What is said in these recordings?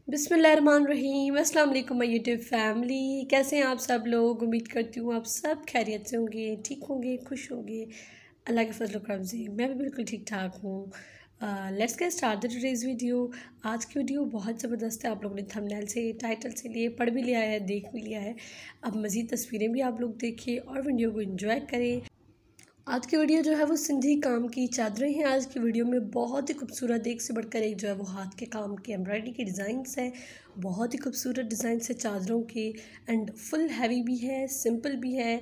बिस्मिल्लाहिर्रहमानिर्रहीम। अस्सलाम वालेकुम माय यूट्यूब फैमिली। कैसे हैं आप सब लोग? उम्मीद करती हूँ आप सब खैरियत से होंगे, ठीक होंगे, खुश होंगे अल्लाह के फजल करम से। मैं भी बिल्कुल ठीक ठाक हूँ। Let's get start the today's video. आज की वीडियो बहुत ज़बरदस्त है। आप लोगों ने थंबनेल से, टाइटल से लिए पढ़ भी लिया है, देख भी लिया है। अब मज़ीद तस्वीरें भी आप लोग देखिए और वीडियो को एंजॉय करें। आज की वीडियो जो है वो सिंधी काम की चादरें हैं। आज की वीडियो में बहुत ही खूबसूरत, एक से बढ़कर एक जो है वो हाथ के काम के एम्ब्रॉयडरी के डिज़ाइंस हैं। बहुत ही खूबसूरत डिज़ाइंस है चादरों के एंड फुल हैवी भी है, सिंपल भी है।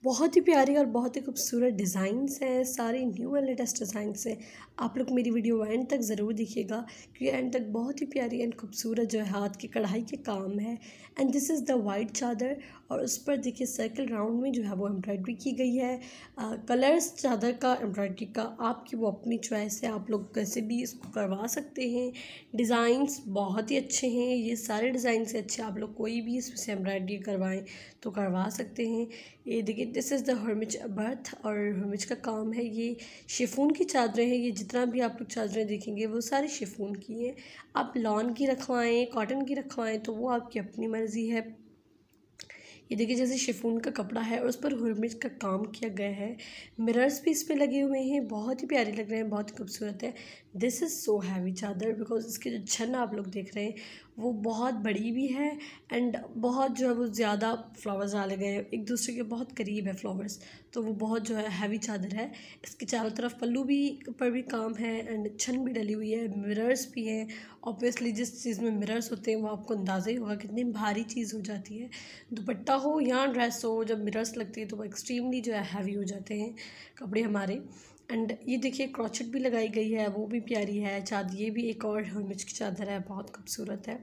बहुत ही प्यारी और बहुत ही खूबसूरत डिज़ाइंस हैं, सारे न्यू एंड लेटेस्ट डिज़ाइंस हैं। आप लोग मेरी वीडियो एंड तक ज़रूर देखिएगा क्योंकि एंड तक बहुत ही प्यारी एंड खूबसूरत जो है हाथ की कढ़ाई के काम है। And this is the white चादर और उस पर देखिए सर्कल राउंड में जो है वो एम्ब्रॉयडरी की गई है। कलर्स चादर का, एम्ब्रॉयडरी का आपकी वो अपनी चॉइस है, आप लोग कैसे भी इसको करवा सकते हैं। डिज़ाइंस बहुत ही अच्छे हैं, ये सारे डिज़ाइन से अच्छे, आप लोग कोई भी इसमें से एम्ब्रॉयडरी करवाएं तो करवा सकते हैं। ये देखिए दिस इज़ द हर्मिच बर्थ और हर्मिच का काम है। ये शिफॉन की चादरें हैं। ये जितना भी आप लोग चादरें देखेंगे वो सारी शिफॉन की हैं। आप लॉन की रखवाएं, कॉटन की रखवाएं तो वो आपकी अपनी मर्ज़ी है। ये देखिए जैसे शिफॉन का कपड़ा है और उस पर हर्मिच का काम किया गया है। मिरर्स भी इस पर लगे हुए हैं, बहुत ही प्यारे लग रहे हैं, बहुत ही खूबसूरत है। दिस इज़ सो हैवी चादर बिकॉज इसके जो छन आप लोग देख रहे हैं वो बहुत बड़ी भी है एंड बहुत जो है वो ज़्यादा फ्लावर्स डाले गए हैं, एक दूसरे के बहुत करीब है फ्लावर्स, तो वो बहुत जो है हैवी चादर है। इसके चारों तरफ पल्लू भी पर भी काम है एंड छन भी डली हुई है, मिरर्स भी हैं। ऑब्वियसली जिस चीज़ में मिरर्स होते हैं वो आपको अंदाज़ा ही होगा कितनी भारी चीज़ हो जाती है। दुपट्टा हो या ड्रेस हो, जब मिरर्स लगती है तो वो एक्सट्रीमली जो है हैवी हो जाते हैं कपड़े हमारे। एंड ये देखिए क्रॉचेट भी लगाई गई है, वो भी प्यारी है चादर। ये भी एक और हर्मिच की चादर है, बहुत खूबसूरत है।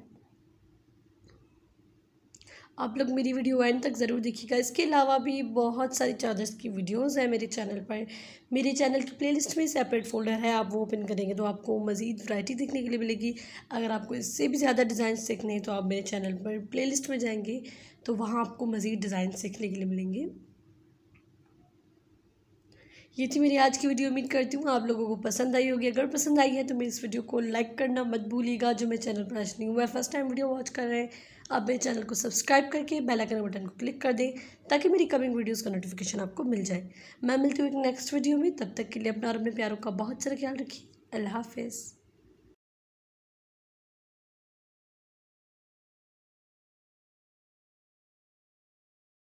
आप लोग मेरी वीडियो एंड तक ज़रूर देखिएगा। इसके अलावा भी बहुत सारी चादर्स की वीडियोस हैं मेरे चैनल पर। मेरे चैनल की प्लेलिस्ट में सेपरेट फ़ोल्डर है, आप वो ओपन करेंगे तो आपको मज़ीद वैरायटी देखने के लिए मिलेगी। अगर आपको इससे भी ज़्यादा डिज़ाइन सीखने हैं तो आप मेरे चैनल पर प्लेलिस्ट में जाएंगे तो वहाँ आपको मज़ीद डिज़ाइन सीखने के लिए मिलेंगे। ये थी मेरी आज की वीडियो। उम्मीद करती हूँ आप लोगों को पसंद आई होगी। अगर पसंद आई है तो मेरी इस वीडियो को लाइक करना मत भूलिएगा। जो मेरे चैनल पर आज न्यू है, फर्स्ट टाइम वीडियो वॉच कर रहे हैं, आप मेरे चैनल को सब्सक्राइब करके बेल आइकन बटन को क्लिक कर दें ताकि मेरी कमिंग वीडियोज़ का नोटिफिकेशन आपको मिल जाए। मैं मिलती हूँ एक नेक्स्ट वीडियो में, तब तक के लिए अपना और अपने प्यारों का बहुत सारा ख्याल रखिए। अल्लाह हाफिज़।